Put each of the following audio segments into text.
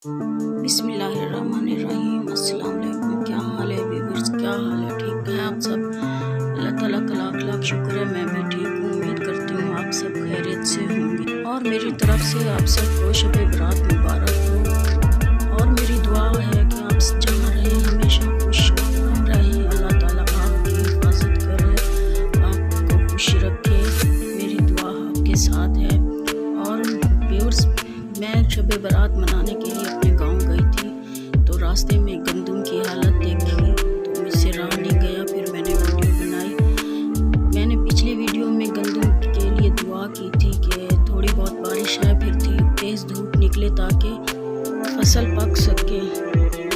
बिस्मिल्लाहिर्रहमानिर्रहीम। अस्सलाम वालेकुम। क्या हाल है व्यूअर्स, क्या हाल है? ठीक है आप सब? अल्लाह ताला का लाख लाख शुक्र है, मैं भी ठीक हूँ। उम्मीद करती हूँ आप सब खैरियत से होंगे और मेरी तरफ से आप सबको शब बरात मुबारक हो। और मेरी दुआ है कि आप जहाँ रहें हमेशा खुश रहें, अल्लाह ताला आपकी हिफाजत करे, आपको खुश रखे। मेरी दुआ आपके साथ है। और व्यूअर्स, मैं शब बरात मनाने के लिए अपने गांव गई थी, तो रास्ते में गंदम की हालत देखी तो मुझसे रहा नहीं गया। फिर मैंने वीडियो बनाई। मैंने पिछली वीडियो में गंदम के लिए दुआ की थी कि थोड़ी बहुत बारिश है, फिर थी तेज़ धूप निकले ताकि फसल पक सके।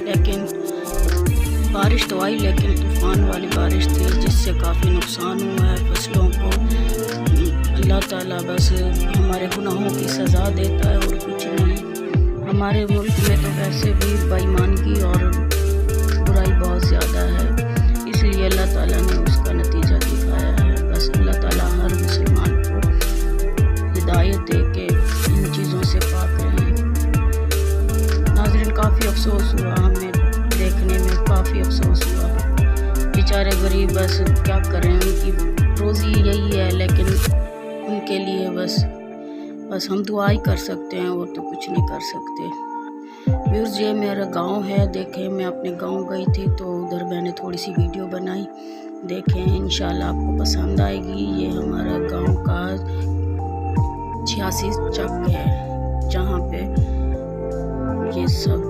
लेकिन बारिश तो आई, लेकिन तूफ़ान वाली बारिश थी जिससे काफ़ी नुकसान हुआ है फसलों को। अल्लाह ताला बस हमारे गुनाहों की सज़ा देता है और कुछ नहीं। हमारे मुल्क में तो वैसे भी बेईमानी और बुराई बहुत ज़्यादा है, इसलिए अल्लाह ताला ने उसका नतीजा दिखाया है। बस अल्लाह ताला हर मुसलमान को हिदायत दे के इन चीज़ों से पाक रहें। नाज़रीन, काफ़ी अफसोस हुआ, हमें देखने में काफ़ी अफसोस हुआ। बेचारे गरीब बस क्या करें, उनकी रोज़ी यही है, लेकिन उनके लिए बस हम दुआ ही कर सकते हैं और तो कुछ नहीं कर सकते। व्यूअर्स, ये मेरा गांव है। देखें, मैं अपने गांव गई थी तो उधर मैंने थोड़ी सी वीडियो बनाई। देखें, इंशाल्लाह आपको पसंद आएगी। ये हमारा गांव का 86 चक है, जहाँ पे ये सब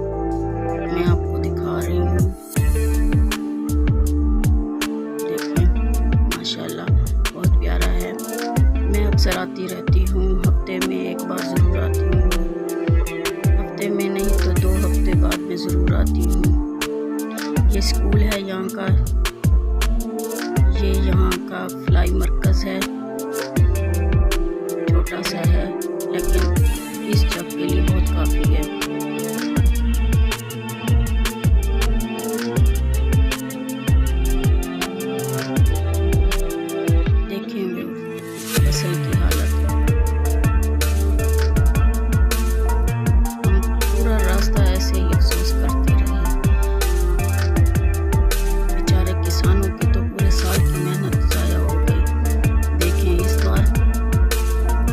मैं आपको दिखा रही हूँ। देखें, माशाल्लाह बहुत प्यारा है। मैं अक्सर आती रहती हूँ, हफ्ते में एक बार ज़रूर आती हूँ। हफ्ते में नहीं तो 2 हफ्ते बाद मैं ज़रूर आती हूँ। ये स्कूल है यहाँ का, ये यहाँ का फ्लाई मरकज़ है। छोटा सा है, लेकिन इस जगह के लिए बहुत काफ़ी है। देखें फसल की हालत, हम पूरा रास्ता ऐसे ही अफसोस करते रहे। बेचारे किसानों की तो पूरे साल की मेहनत ज़ाया हो गई। देखें, इस बार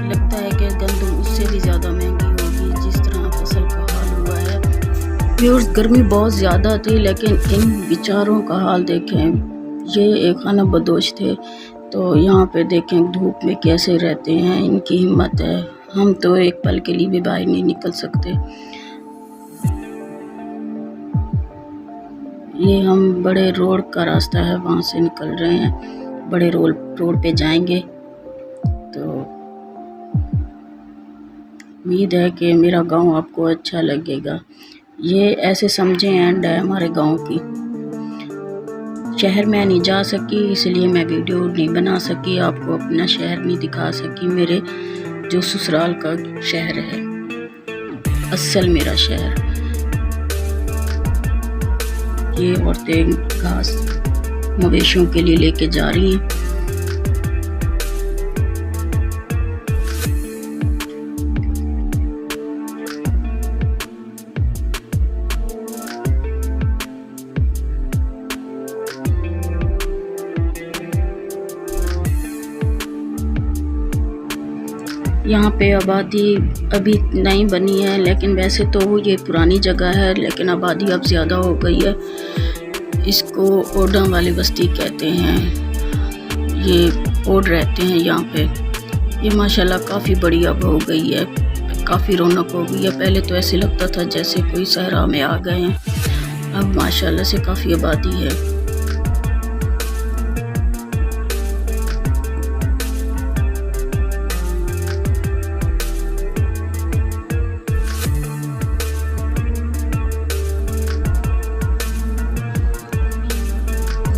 लगता है कि गंदम उससे भी ज़्यादा महंगी होगी, जिस तरह फसल का हाल हुआ है। व्यूअर्स, गर्मी बहुत ज़्यादा थी, लेकिन इन बेचारों का हाल देखें। ये एक खाना बदोश थे, तो यहाँ पे देखें धूप में कैसे रहते हैं। इनकी हिम्मत है, हम तो एक पल के लिए भी बाहर नहीं निकल सकते। ये हम बड़े रोड का रास्ता है, वहाँ से निकल रहे हैं। बड़े रोड पे जाएंगे तो उम्मीद है कि मेरा गांव आपको अच्छा लगेगा। ये ऐसे समझें एंड है हमारे गांव की। शहर में नहीं जा सकी, इसलिए मैं वीडियो नहीं बना सकी, आपको अपना शहर नहीं दिखा सकी। मेरे जो ससुराल का शहर है, असल मेरा शहर। ये औरतें घास मवेशियों के लिए लेके जा रही हैं। यहाँ पे आबादी अभी नहीं बनी है, लेकिन वैसे तो ये पुरानी जगह है, लेकिन आबादी अब ज़्यादा हो गई है। इसको ओडा वाली बस्ती कहते हैं। ये ओड रहते हैं यहाँ पे। ये माशाल्लाह काफ़ी बड़ी अब हो गई है, काफ़ी रौनक हो गई है। पहले तो ऐसे लगता था जैसे कोई सहरा में आ गए हैं, अब माशाल्लाह से काफ़ी आबादी है।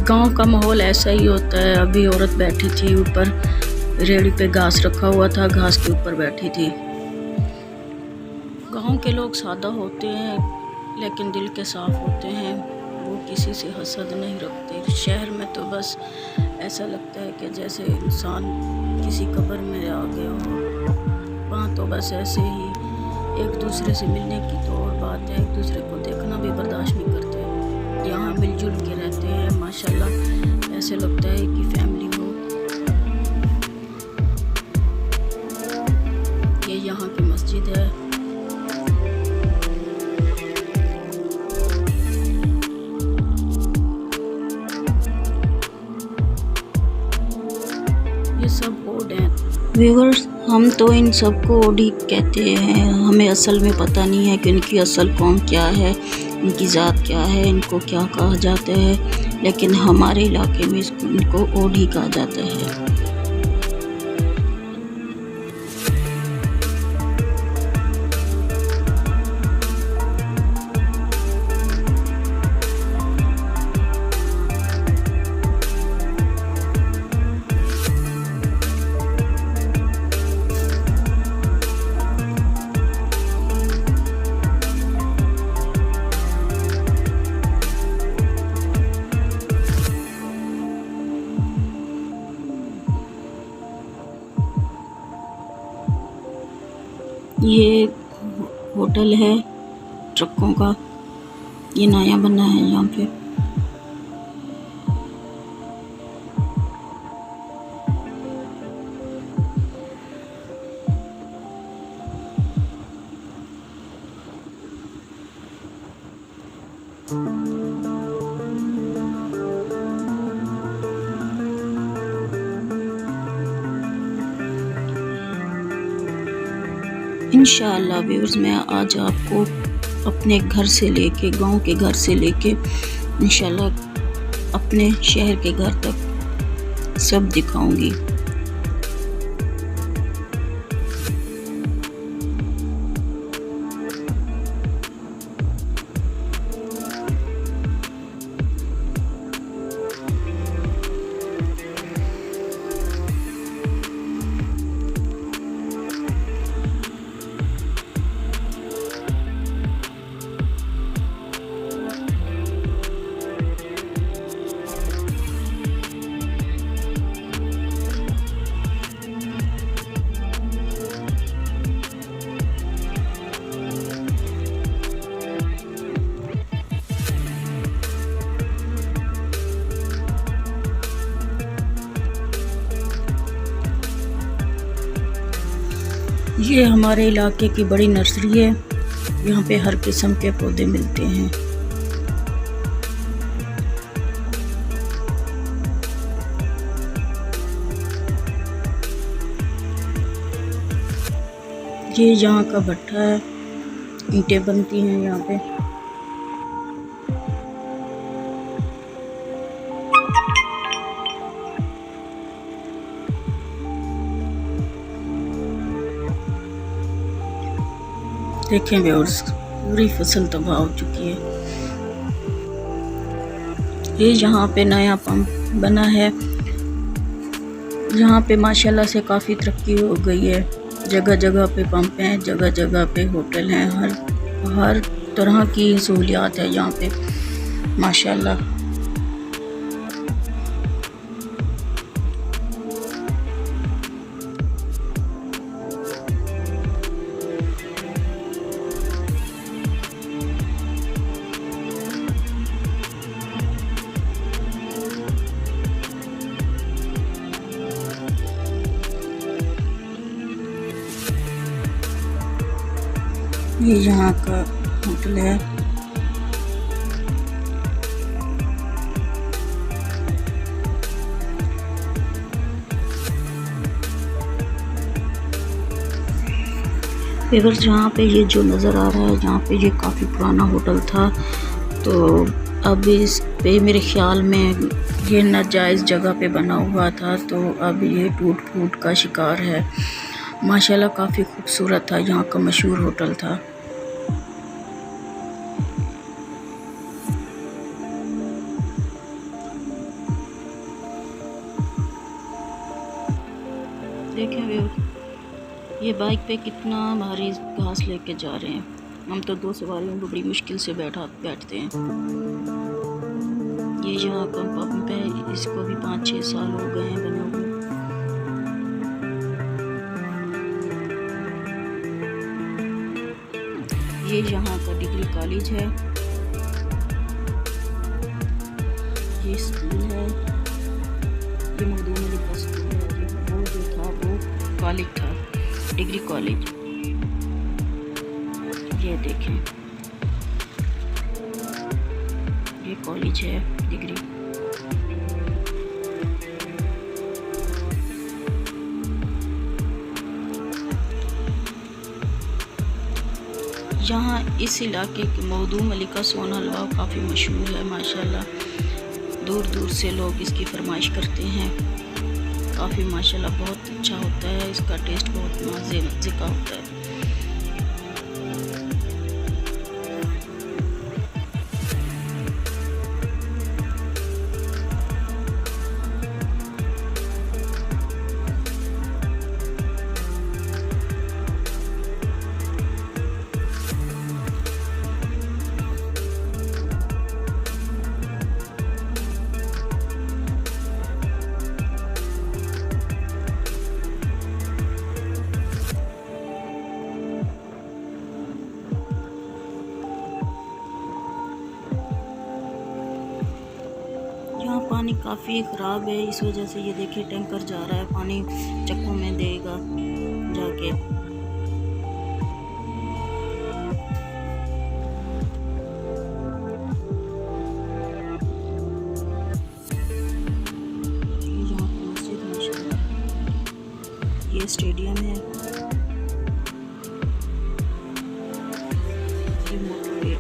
गांव का माहौल ऐसा ही होता है। अभी औरत बैठी थी ऊपर, रेड़ी पे घास रखा हुआ था, घास के ऊपर बैठी थी। गांव के लोग सादा होते हैं, लेकिन दिल के साफ होते हैं। वो किसी से हसद नहीं रखते। शहर में तो बस ऐसा लगता है कि जैसे इंसान किसी कब्र में आ गया हो। वहाँ तो बस ऐसे ही एक दूसरे से मिलने की तो और बात है, दूसरे को देखना भी बर्दाश्त नहीं करते। यहाँ मिलजुल के रहते हैं माशाल्लाह, ऐसे लगता है कि फैमिली हो। ये यहाँ की मस्जिद है। ये सब ओड हैं। व्यूअर्स, हम तो इन सबको ओडी कहते हैं, हमें असल में पता नहीं है कि इनकी असल कौम क्या है, इनकी ज़ात क्या है, इनको क्या कहा जाता है, लेकिन हमारे इलाके में इनको ओडी कहा जाता है। ये होटल है ट्रकों का, ये नया बना है यहाँ पे। इंशाअल्लाह व्यूअर्स, मैं आज आपको अपने घर से लेके, गांव के घर से लेके इंशाअल्लाह अपने शहर के घर तक सब दिखाऊंगी। ये हमारे इलाके की बड़ी नर्सरी है, यहाँ पे हर किस्म के पौधे मिलते हैं। ये यहाँ का भट्ठा है, ईंटें बनती हैं यहाँ पे। देखें व्यूअर्स, पूरी फसल तबाह हो चुकी है। ये यहाँ पे नया पंप बना है, यहाँ पे माशाल्लाह से काफ़ी तरक्की हो गई है। जगह जगह पे पंप हैं, जगह जगह पे होटल हैं, हर तरह की सहूलियात है यहाँ पे माशाल्लाह। ये यहाँ का होटल है। व्यूअर्स, यहाँ पे ये जो नज़र आ रहा है, यहाँ पे ये काफ़ी पुराना होटल था, तो अब इस पे मेरे ख्याल में ये नाजायज़ जगह पे बना हुआ था, तो अब ये टूट फूट का शिकार है। माशाल्लाह काफ़ी खूबसूरत था, यहाँ का मशहूर होटल था। देखें व्यूअर्स, ये बाइक पे कितना भारी घास लेके जा रहे हैं। हम तो 2 सवारियों को बड़ी मुश्किल से बैठते हैं। ये यहाँ का पंप है, इसको भी 5-6 साल हो गए हैं बने हुए। ये यहाँ का डिग्री डिग्री कॉलेज है, ये स्कूल है, ये मखदूम अली का स्कूल है। वो जो था वो कॉलेज था, डिग्री कॉलेज। ये देखें, ये कॉलेज है डिग्री। यहाँ इस इलाके के मखदूम अली का सोन हलवा काफ़ी मशहूर है माशाल्लाह। दूर दूर से लोग इसकी फरमाइश करते हैं। काफ़ी माशाल्लाह बहुत अच्छा होता है, इसका टेस्ट बहुत मज़े का होता है। यहाँ पानी काफ़ी ख़राब है, इस वजह से ये देखिए टैंकर जा रहा है, पानी चक्कों में देगा जाके। यहाँ की मस्जिद माशाल्लाह, ये स्टेडियम है, ये मोटरवे।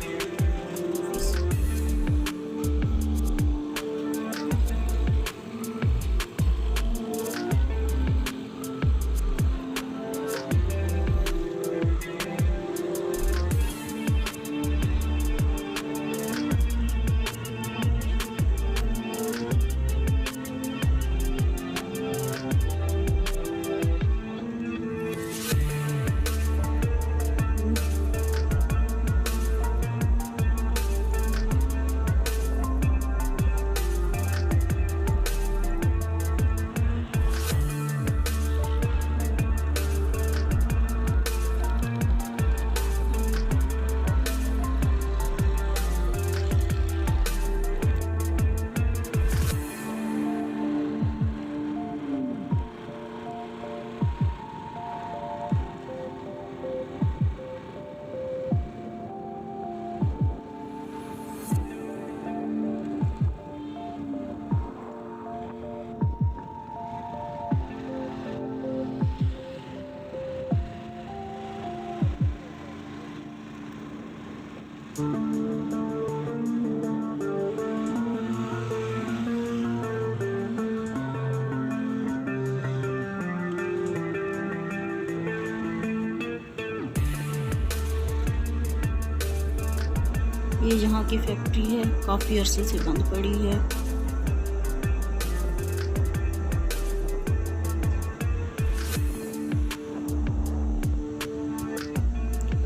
ये यहाँ की फैक्ट्री है, काफ़ी अरसे से बंद पड़ी है।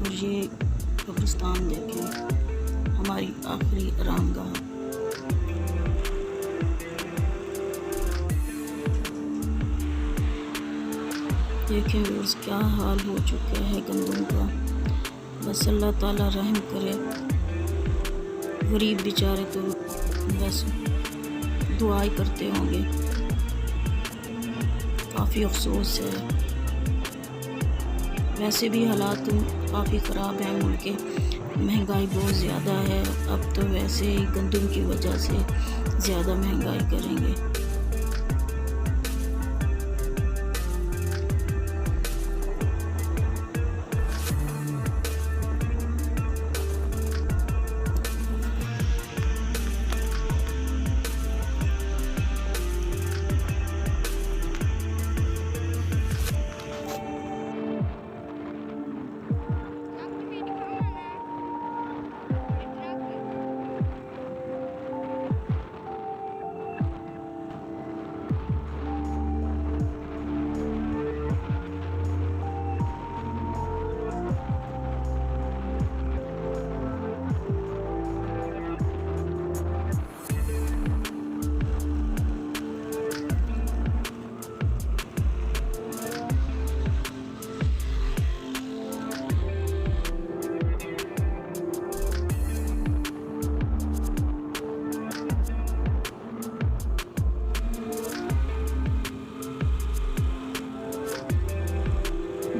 और ये कब्रिस्तान देखें, हमारी आखिरी आरामगाह। देखें व्यूअर्स, क्या हाल हो चुका है गंदम का। बस अल्लाह ताला रहम करे, गरीब बेचारे तो बस दुआ ही करते होंगे। काफ़ी अफसोस है, वैसे भी हालात काफ़ी ख़राब हैं मुल्क के, महंगाई बहुत ज़्यादा है। अब तो वैसे ही गंदम की वजह से ज़्यादा महंगाई करेंगे।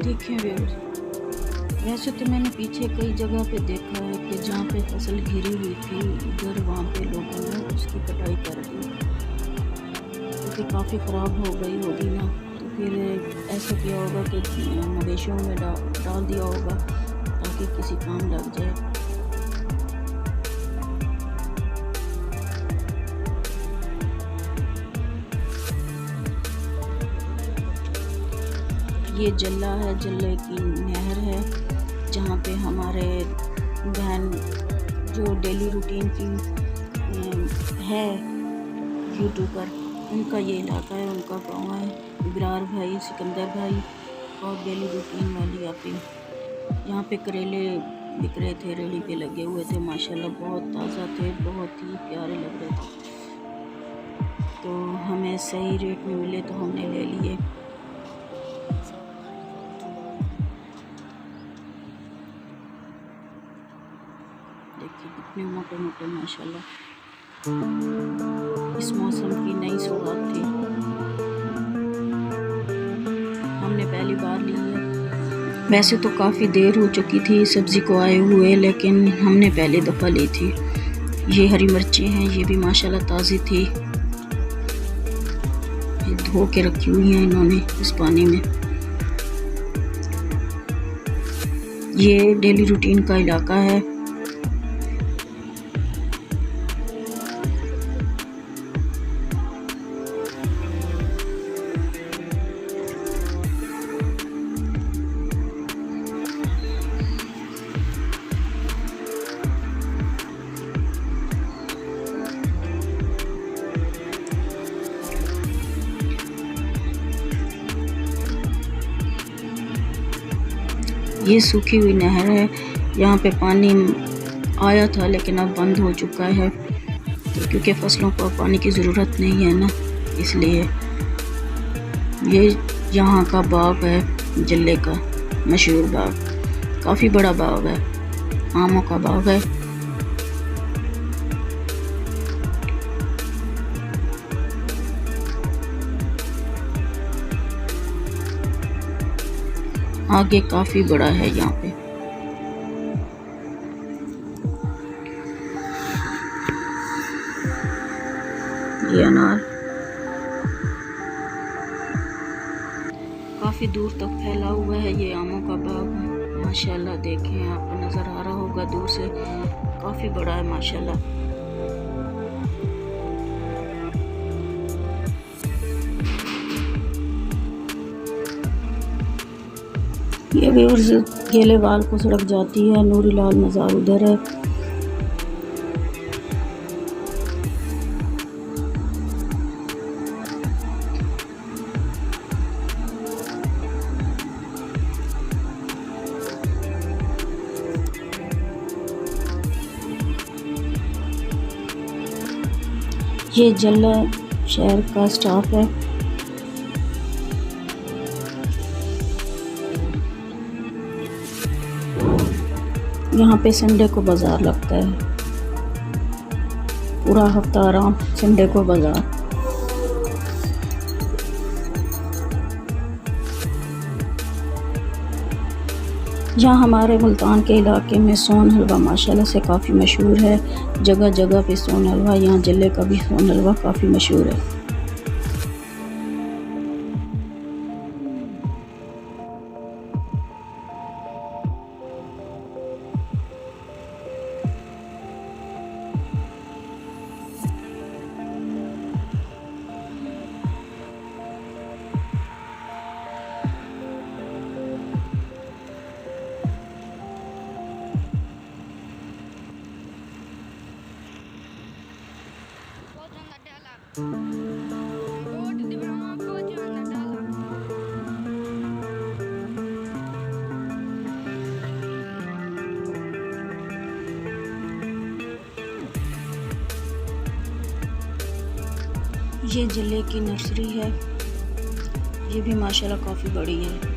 देखें व्यूअर्स, वैसे तो मैंने पीछे कई जगह पे देखा है कि जहाँ पे फसल घिरी हुई थी उधर वहाँ पे लोगों ने उसकी कटाई कर दी, क्योंकि काफ़ी ख़राब हो गई होगी ना, तो फिर ऐसा किया होगा कि मवेशियों में डाल दिया होगा ताकि किसी काम लग जाए। ये जल्ला है, जल्ले की नहर है जहाँ पे हमारे बहन जो डेली रूटीन की है यूट्यूबर, उनका ये इलाका है, उनका गांव है। इब्रार भाई, सिकंदर भाई और डेली रूटीन वाली आपी यहाँ पे करेले बिक रहे थे, रेड़ी पे लगे हुए थे, माशाल्लाह बहुत ताज़ा थे, बहुत ही प्यारे लग रहे थे। तो हमें सही रेट में मिले तो हमने ले लिए। देखिए कितने मोटे मोटे माशाल्लाह, इस मौसम की नई सौगात थी, हमने पहली बार ली है। वैसे तो काफ़ी देर हो चुकी थी सब्ज़ी को आए हुए, लेकिन हमने पहली दफ़ा ली थी। ये हरी मिर्चें हैं, ये भी माशाल्लाह ताज़ी थी, ये धो के रखी हुई हैं इन्होंने इस पानी में। ये डेली रूटीन का इलाका है। ये सूखी हुई नहर है, यहाँ पे पानी आया था लेकिन अब बंद हो चुका है, तो क्योंकि फसलों को पानी की ज़रूरत नहीं है ना, इसलिए। ये यहाँ का बाग है, जल्ले का मशहूर बाग, काफ़ी बड़ा बाग है, आमों का बाग है। आगे काफ़ी बड़ा है यहाँ पे। ये अनार काफ़ी दूर तक फैला हुआ है, ये आमों का बाग माशाल्लाह। देखें, आपको नज़र आ रहा होगा दूर से, काफ़ी बड़ा है माशाल्लाह। ये व्यूअर्स गेलेवाल को सड़क जाती है, नूरी लाल मज़ार उधर है। ये जल्ला शहर का स्टाफ है। यहाँ पे संडे को बाज़ार लगता है, पूरा हफ्ता आराम, संडे को बाज़ार। यहाँ हमारे मुल्तान के इलाके में सोन हलवा माशाल्लाह से काफ़ी मशहूर है, जगह जगह पे सोन हलवा, यहाँ जल्ले का भी सोन हलवा काफ़ी मशहूर है। ये जल्ले की नर्सरी है, ये भी माशाल्लाह काफ़ी बड़ी है।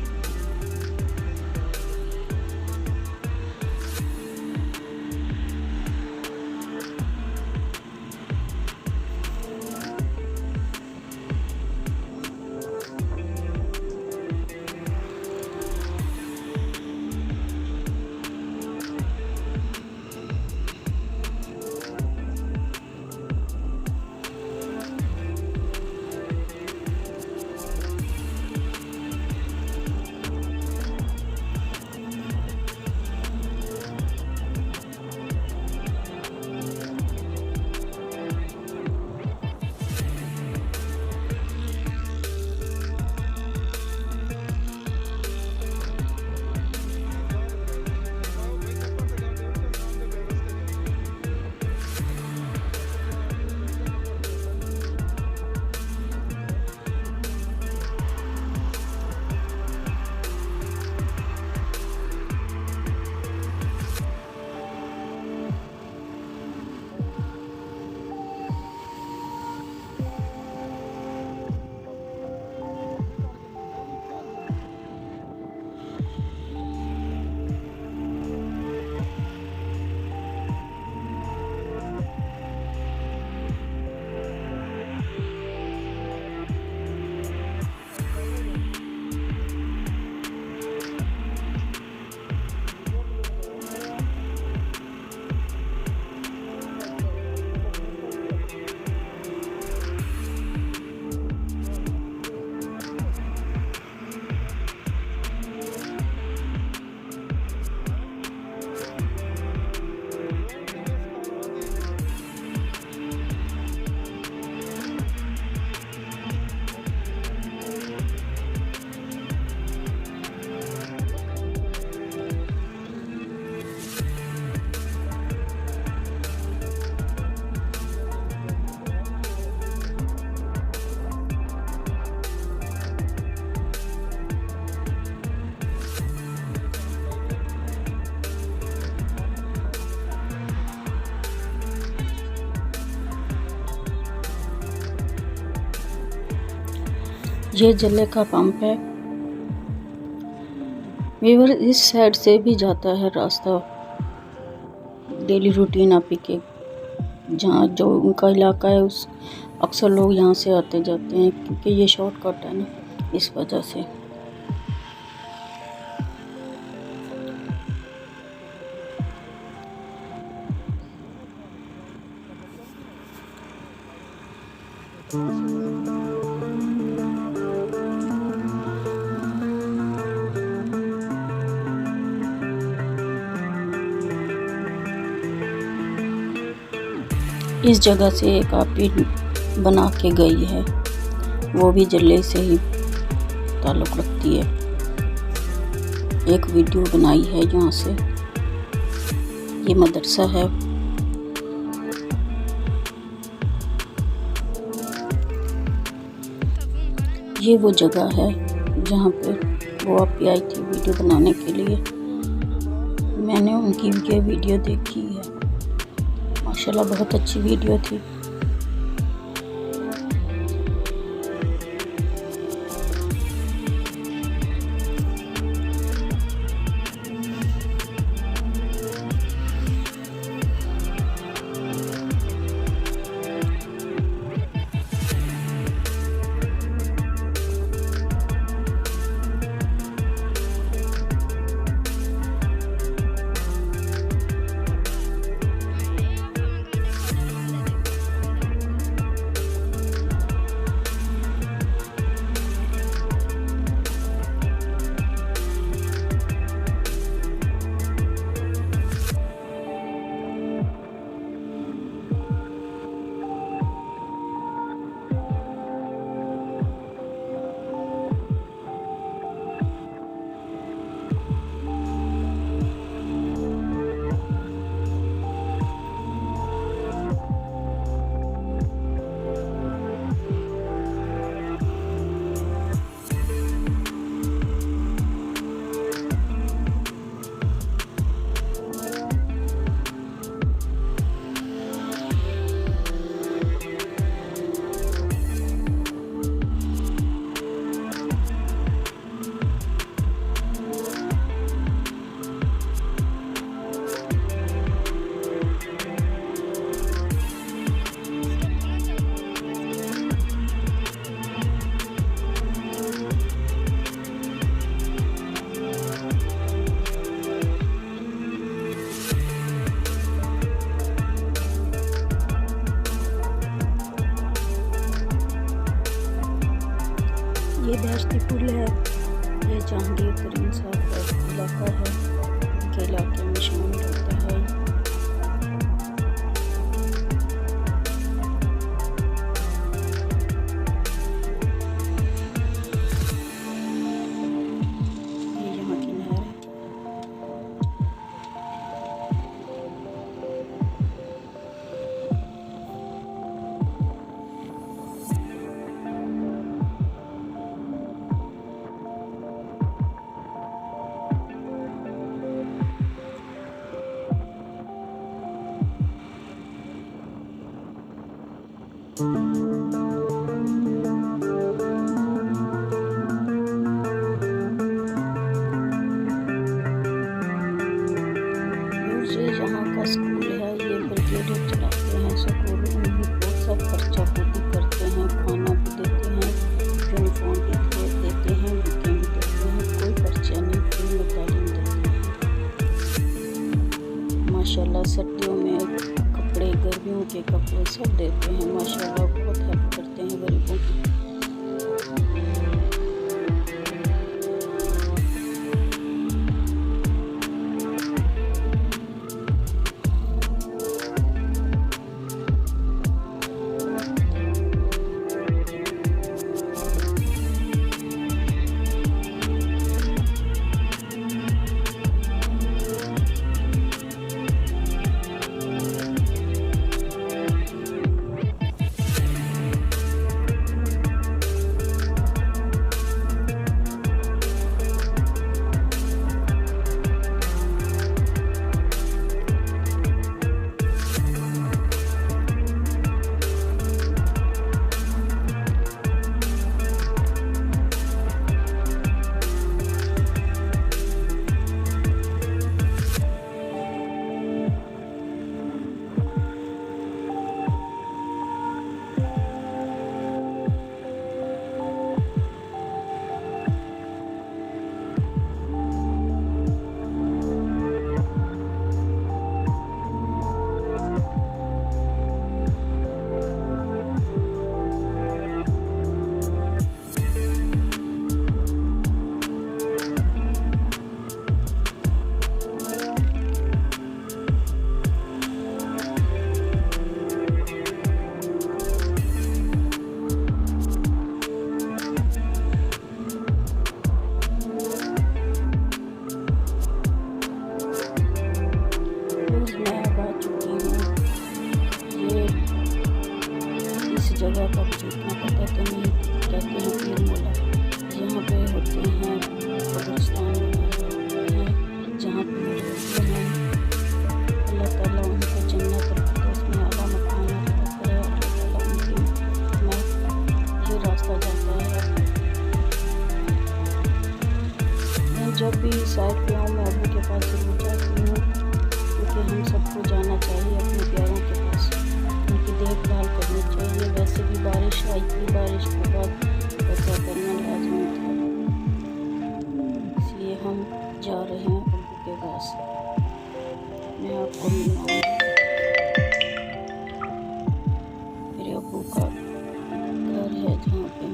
ये जले का पंप है व्यूअर। इस साइड से भी जाता है रास्ता डेली रूटीन आप के जहाँ जो उनका इलाका है उस अक्सर लोग यहाँ से आते जाते हैं क्योंकि ये शॉर्टकट है ना, इस वजह से। इस जगह से एक आपी बना के गई है, वो भी जल्ले से ही ताल्लुक़ रखती है। एक वीडियो बनाई है यहाँ से। ये मदरसा है। ये वो जगह है जहाँ पे वो आपी आई थी वीडियो बनाने के लिए। मैंने उनकी ये वीडियो देखी है, माशाल्लाह बहुत अच्छी वीडियो थी। ये बैश्ती पुल है। ये जहांगीर तरीन साहब का इलाका है, के इलाके में शामिल होता है। ये यहाँ की नहर है। यहाँ का स्कूल है। ये ब्रिगेडियर चलाते हैं स्कूल। उनको सब खर्चा पूर्ति करते हैं, खाना भी देते हैं, यूनिफॉर्म भी देते हैं, बुकें भी देते हैं। कोई खर्चा नहीं, फ्री में तालीम देते हैं। माशाल्लाह सर्दियों में कपड़े, गर्मियों के कपड़े सब देते हैं। माशाल्लाह बहुत हेल्प करते हैं गरीबों की। जगह का मुझे इतना पता तो नहीं। कहते हैं पीर मौला, यहाँ पे होते हैं कब्रिस्तान वगैरह हैं, जहाँ पे मेरे अब्बू हैं। अल्लाह ताला उनको जन्नत और फिरदौस में आला मकाम अता करे। अल्लाह ताला उनकी मैं ये रास्ता जाता है। मैं जब भी साइड पे आऊँ मैं अब्बू के पास ज़रूर जाती हूँ, क्योंकि हम सबको जाना चाहिए अपने प्यारों के पास, उनकी देखभाल करनी चाहिए। वैसे भी बारिश आई थी, बारिश के बाद ऐसा करना लाजमी था, इसलिए हम जा रहे हैं अब्बू के पास। मैं आपको मिलाऊंगी मेरे अब्बू का घर है जहाँ पे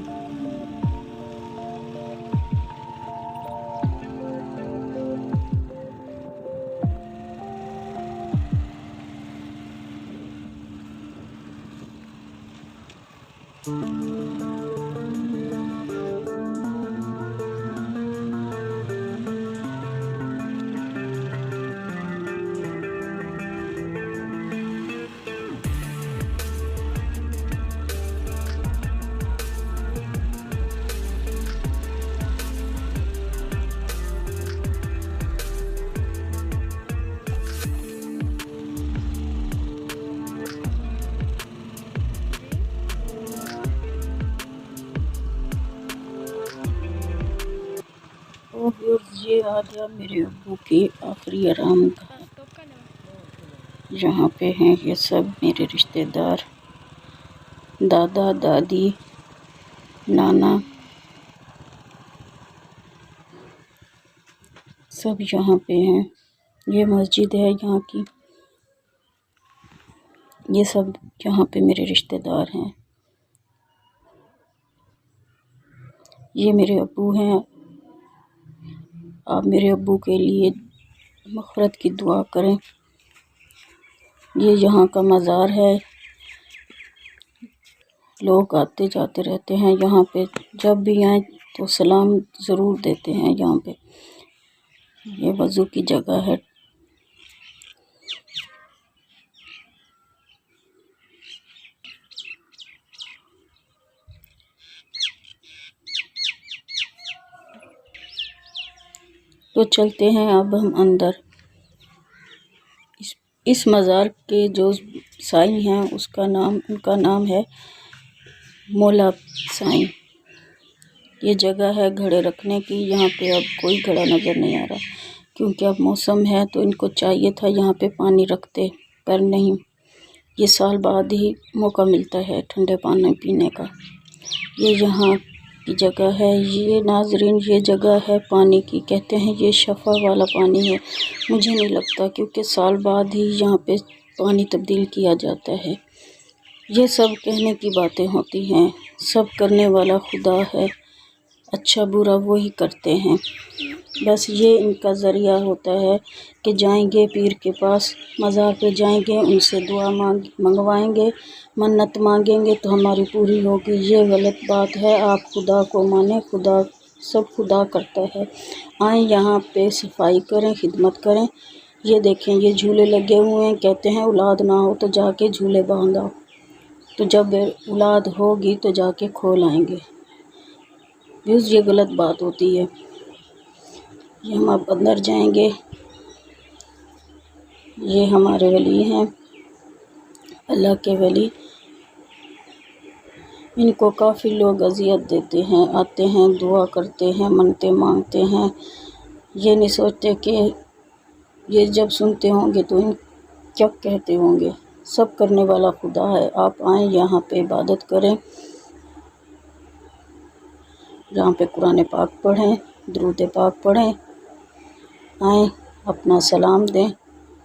ये आ गया मेरे अब्बू की आखिरी आराम गाह, जहाँ पे हैं ये सब मेरे रिश्तेदार, दादा दादी नाना सब यहाँ पे हैं। ये मस्जिद है यहाँ की। ये सब यहाँ पे मेरे रिश्तेदार हैं। ये मेरे अब्बू हैं। आप मेरे अब्बू के लिए मग़फ़िरत की दुआ करें। ये यहाँ का मज़ार है, लोग आते जाते रहते हैं यहाँ पे। जब भी आए तो सलाम ज़रूर देते हैं यहाँ पे। ये वज़ू की जगह है। तो चलते हैं अब हम अंदर। इस मज़ार के जो साईं हैं उनका नाम है मौला साईं। ये जगह है घड़े रखने की। यहाँ पे अब कोई घड़ा नज़र नहीं आ रहा, क्योंकि अब मौसम है तो इनको चाहिए था यहाँ पे पानी रखते, पर नहीं। ये साल बाद ही मौका मिलता है ठंडे पानी पीने का। ये यहाँ की जगह है। ये नाज़रीन ये जगह है पानी की। कहते हैं ये शफ़ा वाला पानी है। मुझे नहीं लगता, क्योंकि साल बाद ही यहाँ पे पानी तब्दील किया जाता है। ये सब कहने की बातें होती हैं। सब करने वाला खुदा है। अच्छा बुरा वही करते हैं। बस ये इनका ज़रिया होता है कि जाएंगे पीर के पास, मज़ार पे जाएंगे, उनसे दुआ मंगवाएंगे, मन्नत मांगेंगे तो हमारी पूरी होगी। ये गलत बात है। आप खुदा को माने, खुदा सब खुदा करता है। आए यहाँ पे सफाई करें, खिदमत करें। ये देखें ये झूले लगे हुए हैं। कहते हैं औलाद ना हो तो जाके झूले बांध आओ, तो जब औलाद होगी तो जाके खोल आएंगे। ये गलत बात होती है। ये हम अब अंदर जाएंगे। ये हमारे वली हैं, अल्लाह के वली। इनको काफ़ी लोग अज़ियत देते हैं, आते हैं दुआ करते हैं, मन्नतें मांगते हैं। ये नहीं सोचते कि ये जब सुनते होंगे तो इन क्या कहते होंगे। सब करने वाला खुदा है। आप आएँ यहाँ पे इबादत करें, जहाँ पे कुरान पाक पढ़ें, दुरूद पाक पढ़ें। आएँ अपना सलाम दें,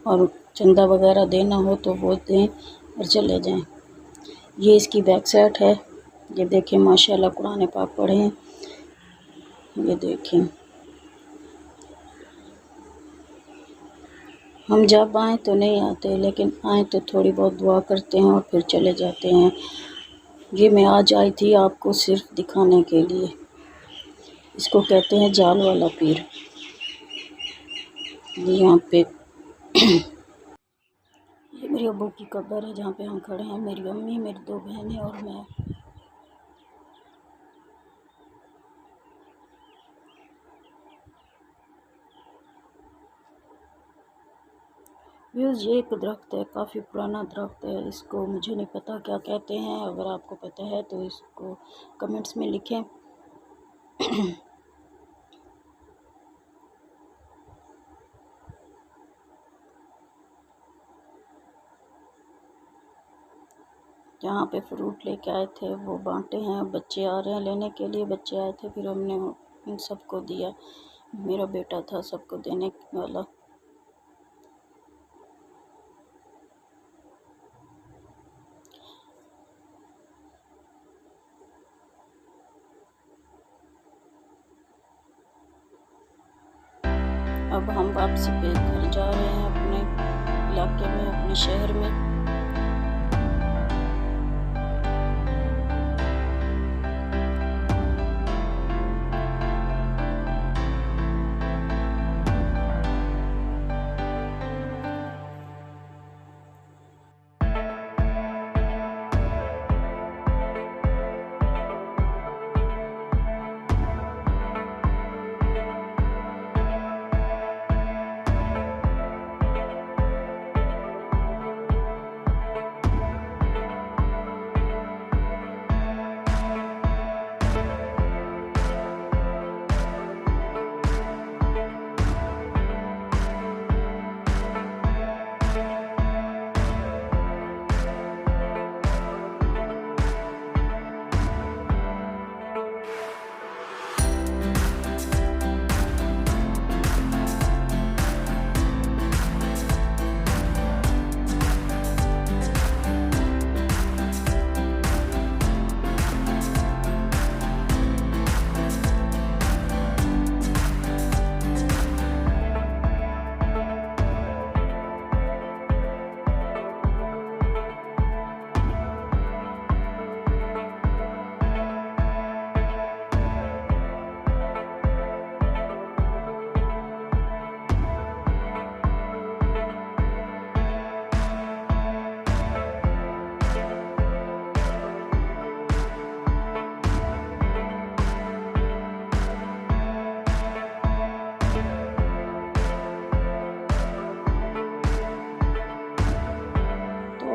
और चंदा वगैरह देना हो तो वो दें और चले जाएं। ये इसकी बैक साइड है। ये देखें माशाल्लाह कुरान पाक पढ़ें। ये देखें। हम जब आएँ तो नहीं आते, लेकिन आएँ तो थोड़ी बहुत दुआ करते हैं और फिर चले जाते हैं। ये मैं आज आई थी आपको सिर्फ दिखाने के लिए। इसको कहते हैं जाल वाला पीर। यहाँ पे ये मेरे अब्बू की कब्र है, जहाँ पे हम खड़े हैं। मेरी अम्मी, मेरी 2 बहनें और मैं। व्यूज़ ये एक दरख्त है, काफ़ी पुराना दरख्त है। इसको मुझे नहीं पता क्या कहते हैं, अगर आपको पता है तो इसको कमेंट्स में लिखें। जहाँ पे फ्रूट लेके आए थे वो बांटे हैं, बच्चे आ रहे हैं लेने के लिए। बच्चे आए थे फिर हमने इन सबको दिया, मेरा बेटा था सबको देने वाला। अब हम वापसी पे घर जा रहे हैं, अपने इलाके में, अपने शहर में।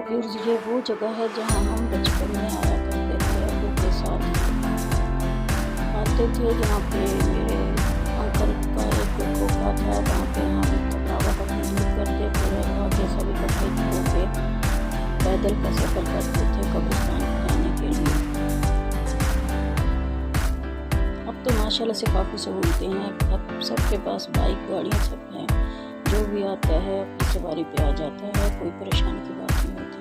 व्यूअर्स ये वो जगह है जहाँ हम बचपन में आया करते थे, अबू के साथ आते थे। जहाँ पे मेरे अंकल का एक खोखा था, वहाँ पे हम थकावट अपनी करते थे, आगे सब इकट्ठे होके पैदल का सफ़र करते थे कब्रिस्तान जाने के लिए। अब तो माशाल्लाह से काफ़ी सहूलतें हैं, अब सबके पास बाइक गाड़ियाँ सब हैं, जो भी आता है अपनी सवारी पे आ जाता है, कोई परेशानी की बात नहीं होती।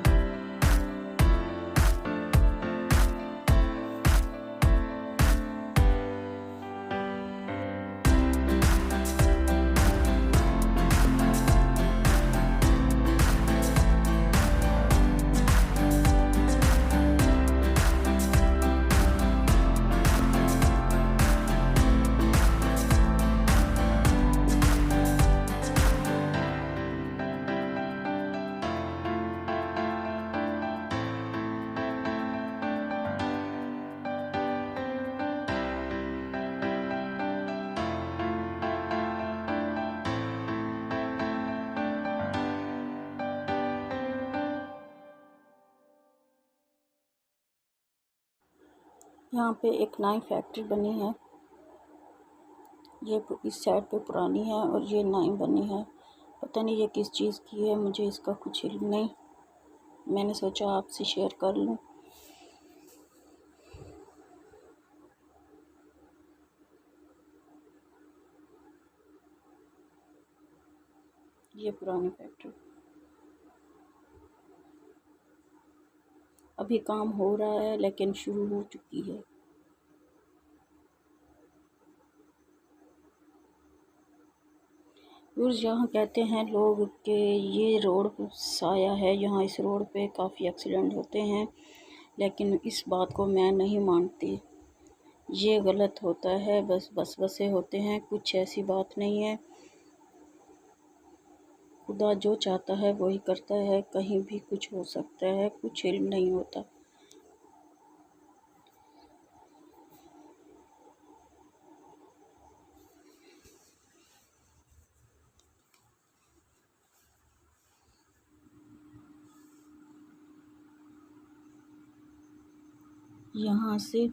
यहाँ पे एक नई फैक्ट्री बनी है, ये इस साइड पे पुरानी है और ये नई बनी है। पता नहीं ये किस चीज़ की है, मुझे इसका कुछ इल्म नहीं, मैंने सोचा आपसे शेयर कर लूँ। ये पुरानी फैक्ट्री, अभी काम हो रहा है लेकिन शुरू हो चुकी है। यहाँ कहते हैं लोग कि ये रोड साया है, यहाँ इस रोड पे काफ़ी एक्सीडेंट होते हैं, लेकिन इस बात को मैं नहीं मानती, ये गलत होता है। बस बसे होते हैं, कुछ ऐसी बात नहीं है। खुदा जो चाहता है वही करता है, कहीं भी कुछ हो सकता है, कुछ इल्म नहीं होता। यहाँ से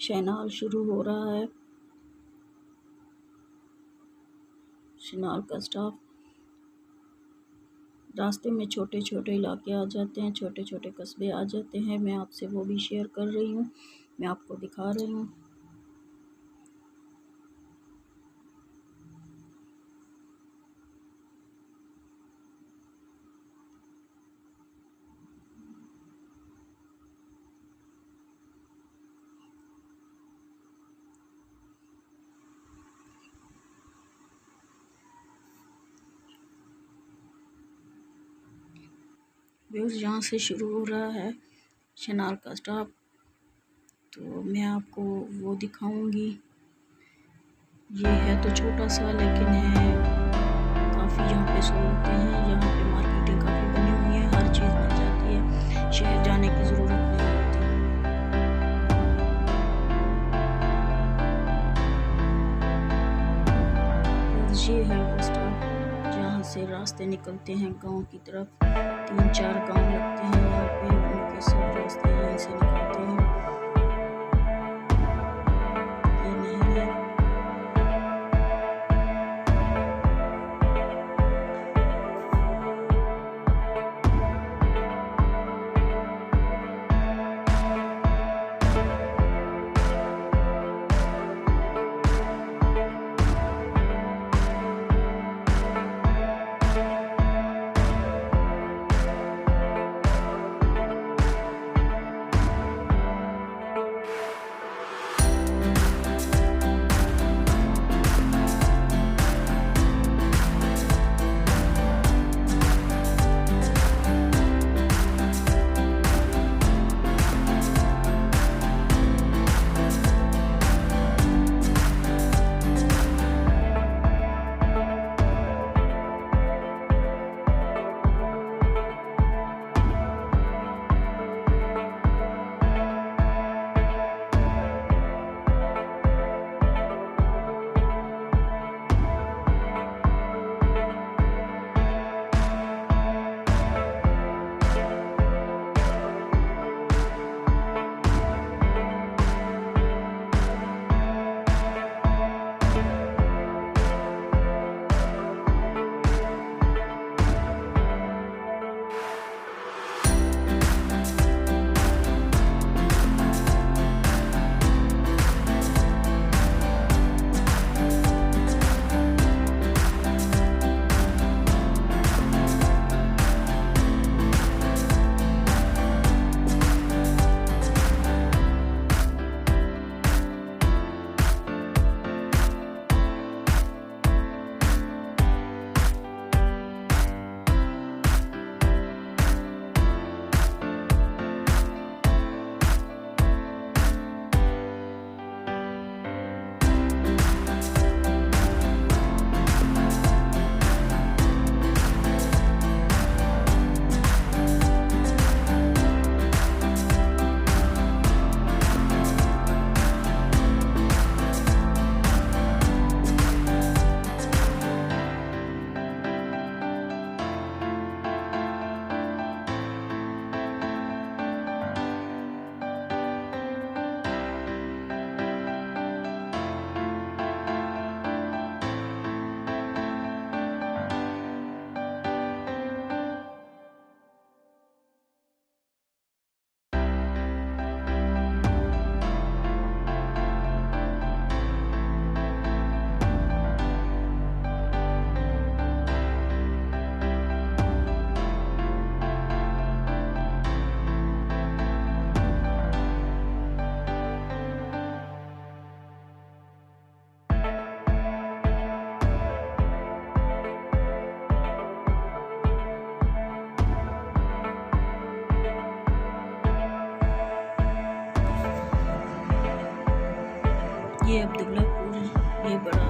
शैनाल शुरू हो रहा है। शैनाल का स्टाफ, रास्ते में छोटे छोटे इलाके आ जाते हैं, छोटे छोटे कस्बे आ जाते हैं। मैं आपसे वो भी शेयर कर रही हूँ, मैं आपको दिखा रही हूँ। व्यूज़ यहाँ से शुरू हो रहा है शैनाल का स्टॉप, तो मैं आपको वो दिखाऊंगी। ये है तो छोटा सा, लेकिन है काफ़ी यहाँ पे सहूलतें हैं। यहाँ पे मार्केटें काफ़ी बनी हुई हैं, हर चीज़ मिल जाती है, शहर जाने की ज़रूरत नहीं होती। ये है वो स्टॉप जहाँ से रास्ते निकलते हैं गांव की तरफ। 3-4 गांव लगते हैं यहाँ पे, उनके सब रास्ते यहीं से निकलते हैं। ये नहर है। ये अब्दुल्लापुर, ये बड़ा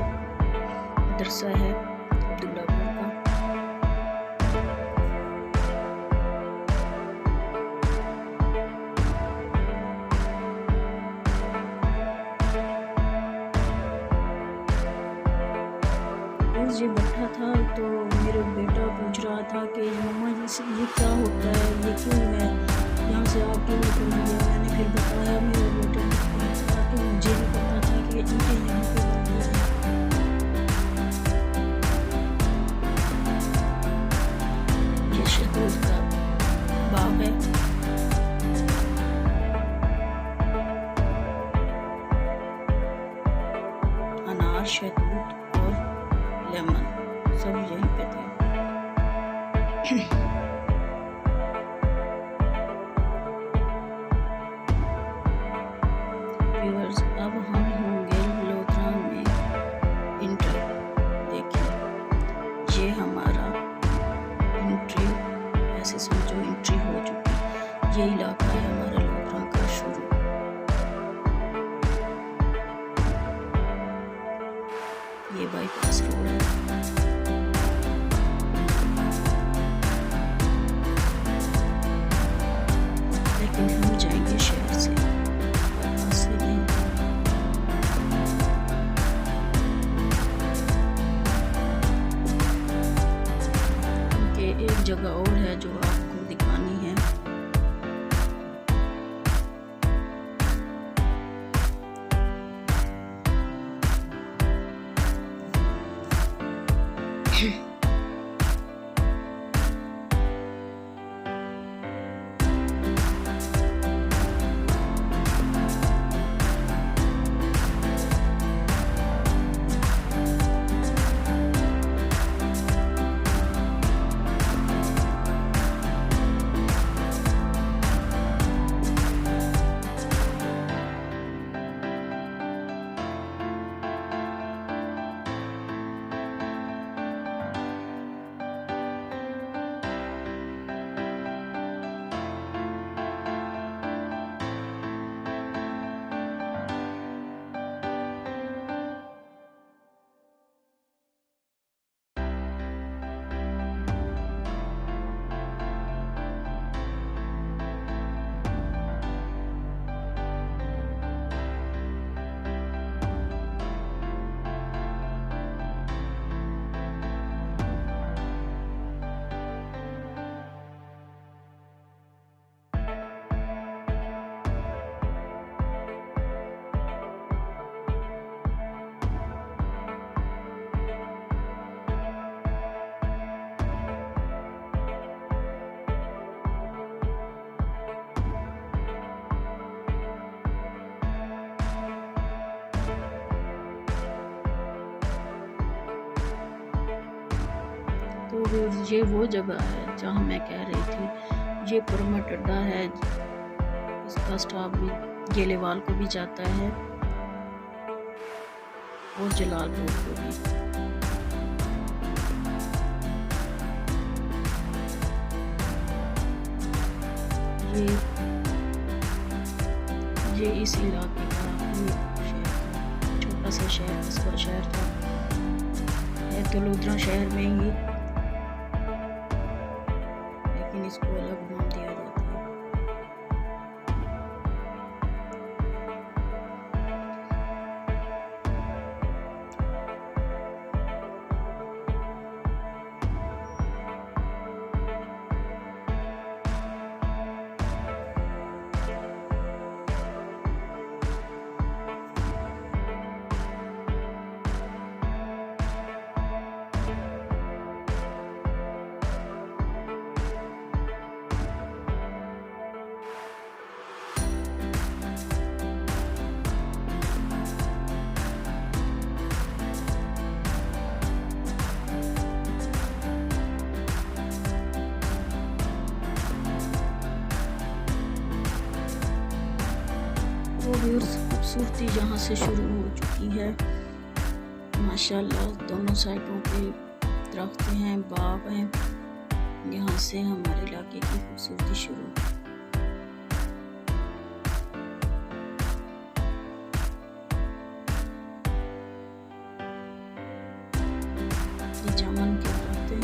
मदरसा है अब्दुल्लापुर का। ये बैठा था तो मेरा बेटा पूछ रहा था कि मम्मा ये क्या होता है, ये क्यों है, यहाँ से आप क्यों निकल गए। मैंने फिर बताया मेरे शहतूत और लेमन सब यहीं पे थे। व्यूअर्स, अब हम होंगे वडोदरा में इंटर। देखिए, ये हमारा एंट्री, ऐसे समझो एंट्री हो चुकी। ये इलाका है हमारा वडोदरा का शुरू। ये बाईपास रोड है। लेकिन हम जाएंगे शहर से, बाईपास से नहीं। क्योंकि एक जगह और है जो आपको दिखानी है। तो ये वो जगह है जहाँ मैं कह रही थी। ये परमट अड्डा है, इसका स्टाफ भी गेलेवाल को भी जाता है और जलालपुर को भी। ये इस इलाके का छोटा सा शहर, कस्बा शहर था। है तो वडोदरा शहर में ही, लेकिन इसको अलग नाम दिया जाता है। तो व्यूअर्स, खूबसूरती यहाँ से शुरू हो चुकी है। माशाल्लाह, दोनों साइडों पे दरख्त हैं, बाग हैं। यहाँ से हमारे इलाके की खूबसूरती शुरू। ये जामुन के दरख्त हैं।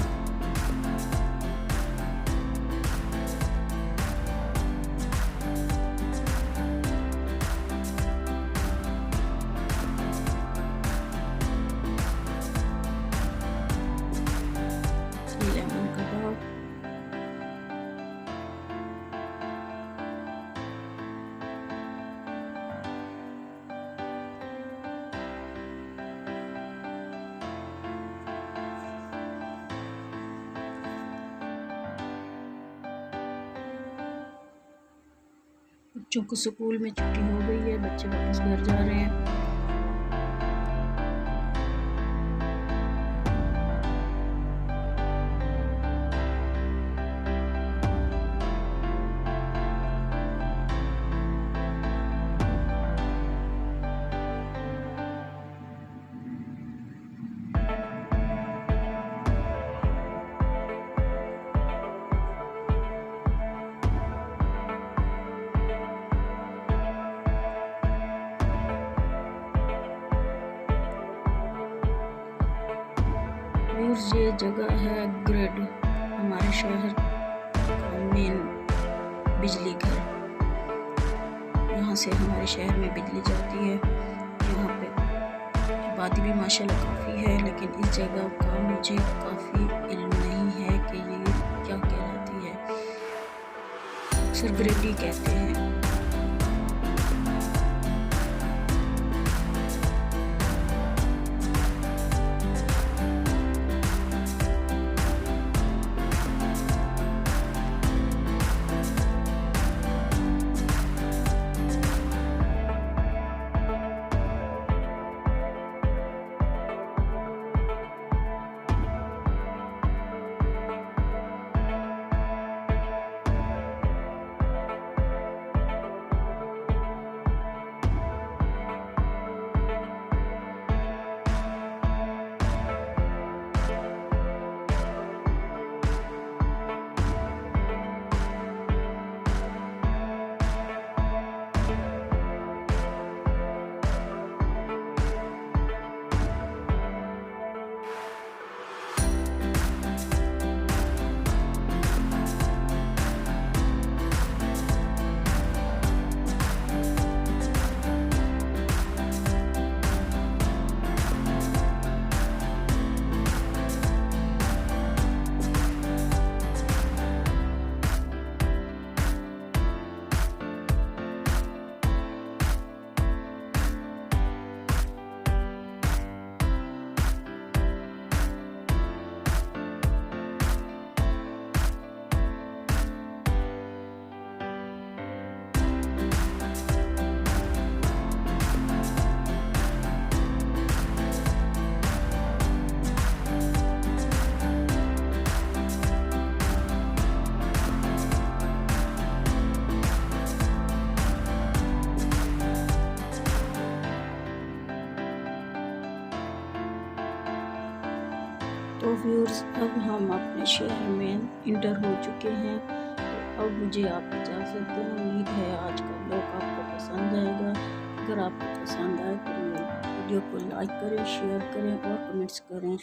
बच्चों को स्कूल में छुट्टी हो गई है, बच्चे वापस घर जा रहे हैं। व्यूअर्स ये जगह है ग्रिड, हमारे शहर का मेन बिजली घर। यहाँ से हमारे शहर में बिजली जाती है। यहाँ पे आबादी भी माशाल्लाह काफ़ी है, लेकिन इस जगह का मुझे काफ़ी इल्म नहीं है कि ये क्या कहलाती है। अक्सर ग्रिड ही कहते हैं। तो व्यूअर्स अब हम अपने शहर में इंटर हो चुके हैं, तो अब मुझे आप इजाज़त दें। उम्मीद है आज का ब्लॉग आपको पसंद आएगा। अगर आपको पसंद आए तो मेरे वीडियो को लाइक करें, शेयर करें और कमेंट्स करें।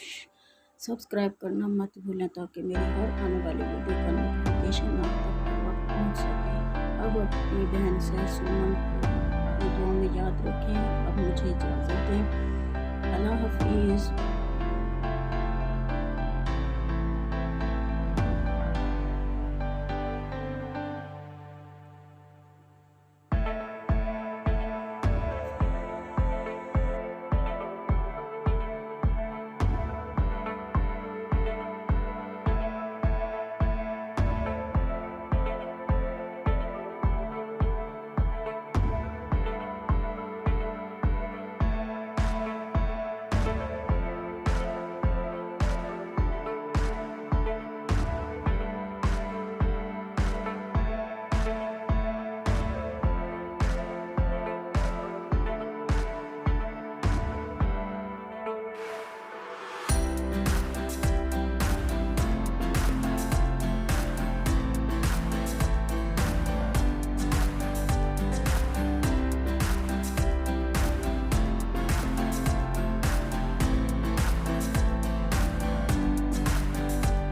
सब्सक्राइब करना मत भूलें ताकि मेरी हर आने वाली वीडियो का नोटिफिकेशन आप तक पहुँच सके। अब अपनी बहन से सुमन को दुआ में याद रखें। अब मुझे इजाज़त दें। अल्लाह हाफिज़।